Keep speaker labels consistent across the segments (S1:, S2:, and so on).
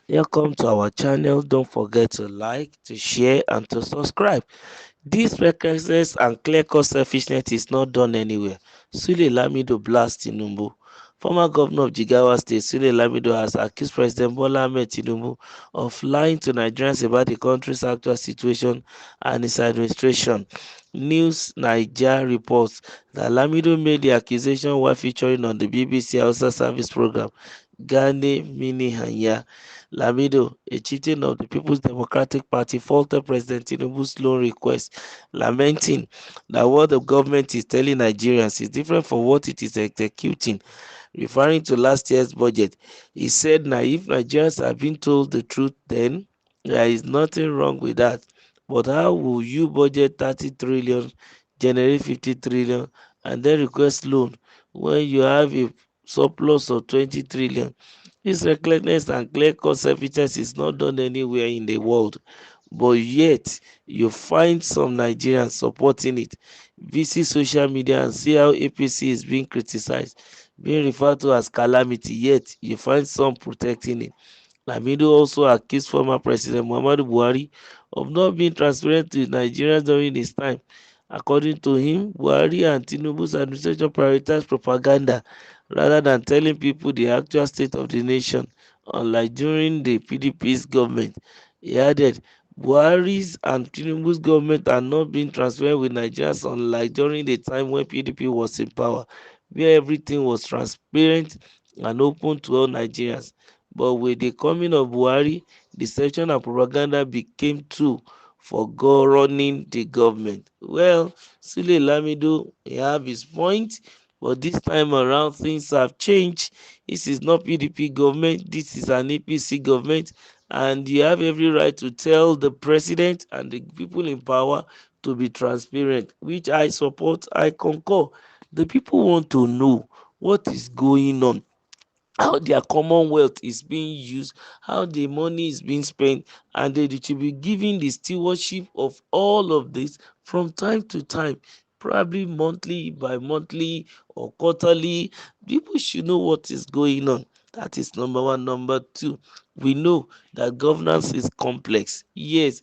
S1: Welcome to our channel. Don't forget to like, to share, and to subscribe. This recklessness and clear-cut selfishness is not done anywhere. Sule Lamido blast Tinubu. Former governor of Jigawa State, Sule Lamido, has accused President Bola Ahmed Tinubu of lying to Nigerians about the country's actual situation and his administration. News Niger reports that Lamido made the accusation while featuring on the BBC Hausa service program Gane Mini Hanya. Lamido, a chieftain of the People's Democratic Party, faulted President Tinubu's loan request, lamenting that what the government is telling Nigerians is different from what it is executing. Referring to last year's budget, he said, "Now, if Nigerians have been told the truth, then there is nothing wrong with that. But how will you budget 30 trillion, generate 50 trillion, and then request loan when you have a surplus of 20 trillion? This recklessness and clear-cut selfishness is not done anywhere in the world, but yet you find some Nigerians supporting it. Visit social media and see how APC is being criticized, being referred to as calamity, yet you find some protecting it. Lamido also accused former President Muhammadu Buhari of not being transparent to Nigerians during his time. According to him, Buhari and Tinubu's administration prioritized propaganda rather than telling people the actual state of the nation, unlike during the PDP's government. He added, Buhari's and Tinubu's government are not being transparent with Nigerians, unlike during the time when PDP was in power, where everything was transparent and open to all Nigerians. But with the coming of Buhari, deception and propaganda became tool for running the government. Well, Sule Lamido, he have his point, but this time around things have changed. This is not PDP government, this is an APC government, and you have every right to tell the president and the people in power to be transparent, which I support, I concur. The people want to know what is going on, how their commonwealth is being used, how the money is being spent, and they should be given the stewardship of all of this from time to time, probably monthly by monthly or quarterly. People should know what is going on. That is number one. Number two, we know that governance is complex. Yes,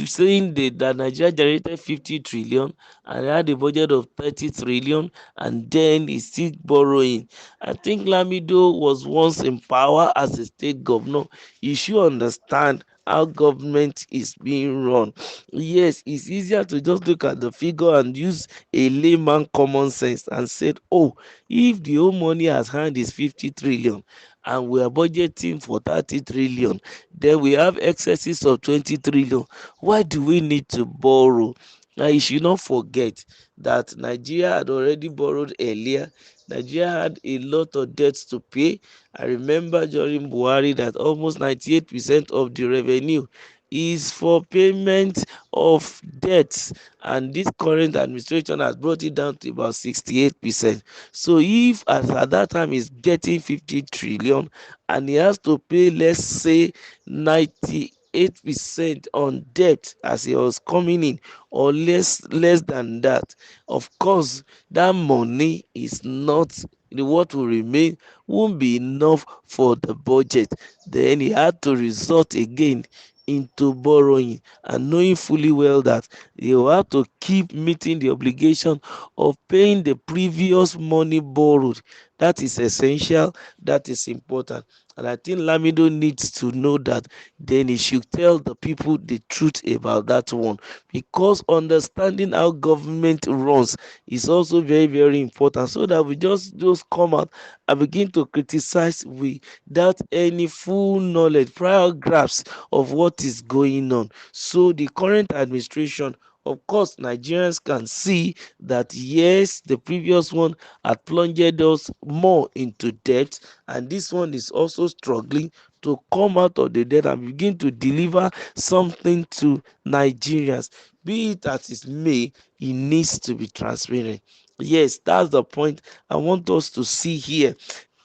S1: saying that Nigeria generated 50 trillion and had a budget of 30 trillion and then is still borrowing. I think Lamido was once in power as a state governor. You should understand how government is being run. Yes, it's easier to just look at the figure and use a layman common sense and said, oh, if the whole money at hand is 50 trillion and we are budgeting for 30 trillion, then we have excesses of 20 trillion. Why do we need to borrow? Now, you should not forget that Nigeria had already borrowed earlier. Nigeria had a lot of debts to pay. I remember during Buhari that almost 98% of the revenue is for payment of debts, and this current administration has brought it down to about 68%. So if as at that time he's getting 50 trillion and he has to pay, let's say, 98% on debt as he was coming in, or less than that, of course that money is not, the what will remain won't be enough for the budget. Then he had to resort again into borrowing, and knowing fully well that he will have to keep meeting the obligation of paying the previous money borrowed. That is essential, that is important, and I think Lamido needs to know that. Then he should tell the people the truth about that one, because understanding how government runs is also very, very important, so that we just come out and begin to criticize without any full knowledge, prior grasp of what is going on. So the current administration, of course, Nigerians can see that yes, the previous one had plunged us more into debt, and this one is also struggling to come out of the debt and begin to deliver something to Nigerians. Be it as it may, it needs to be transparent. Yes, that's the point I want us to see here.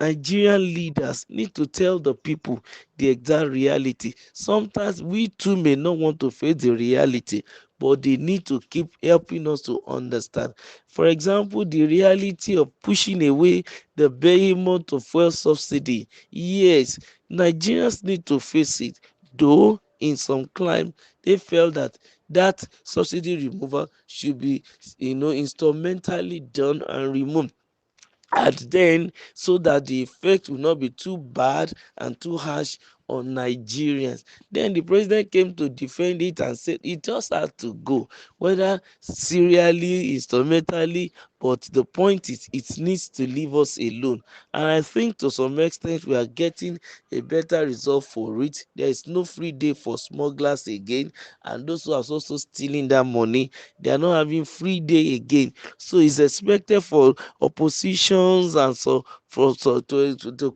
S1: Nigerian leaders need to tell the people the exact reality. Sometimes we too may not want to face the reality, but they need to keep helping us to understand. For example, the reality of pushing away the behemoth of fuel subsidy. Yes, Nigerians need to face it, though in some climb they felt that that subsidy removal should be, instrumentally done and removed, and then so that the effect will not be too bad and too harsh on Nigerians. Then the president came to defend it and said it just had to go, whether serially, instrumentally, but the point is it needs to leave us alone. And I think to some extent we are getting a better result for it. There is no free day for smugglers again, and those who are also stealing that money, they are not having free day again. So it's expected for oppositions and to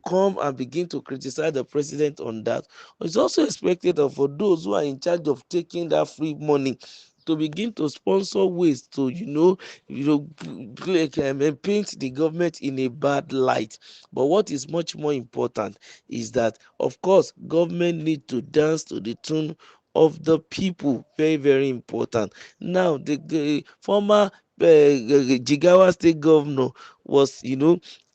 S1: come and begin to criticize the president on that. It's also expected of for those who are in charge of taking that free money to begin to sponsor ways to paint the government in a bad light. But what is much more important is that, of course, government need to dance to the tune of the people. Very, very important. Now the former Jigawa state governor was,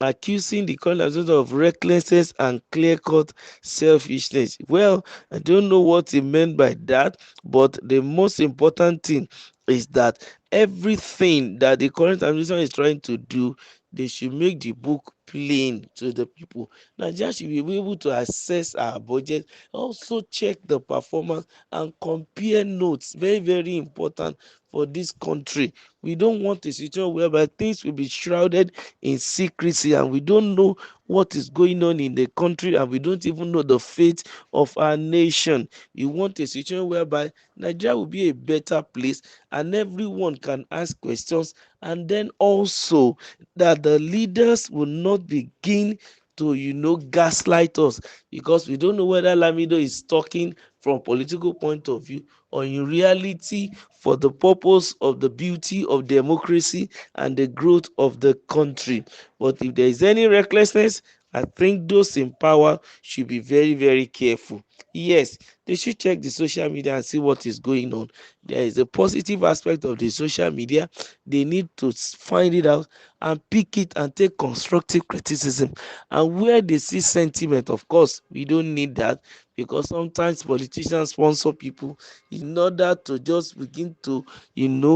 S1: accusing the current administration of recklessness and clear-cut selfishness. Well, I don't know what he meant by that, but the most important thing is that everything that the current administration is trying to do, they should make the book plain to the people. Nigeria should be able to assess our budget, also check the performance and compare notes. Very, very important for this country. We don't want a situation whereby things will be shrouded in secrecy and we don't know what is going on in the country and we don't even know the fate of our nation. We want a situation whereby Nigeria will be a better place and everyone can ask questions, and then also that the leaders will not begin to gaslight us, because we don't know whether Lamido is talking from political point of view or in reality for the purpose of the beauty of democracy and the growth of the country. But if there is any recklessness, I think those in power should be very, very careful. Yes, they should check the social media and see what is going on. There is a positive aspect of the social media. They need to find it out and pick it and take constructive criticism. And where they see sentiment, of course, we don't need that, because sometimes politicians sponsor people in order to just begin to,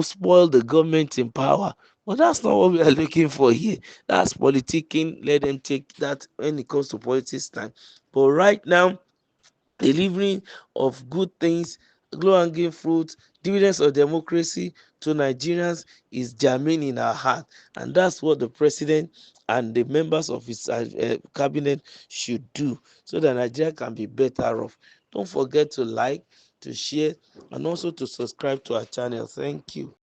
S1: spoil the government in power. But that's not what we are looking for here. That's politicking. Let them take that when it comes to politics time. But right now, delivering of good things, low-hanging fruit, dividends of democracy to Nigerians is germane in our heart, and that's what the president and the members of his cabinet should do, so that Nigeria can be better off. Don't forget to like, to share, and also to subscribe to our channel. Thank you.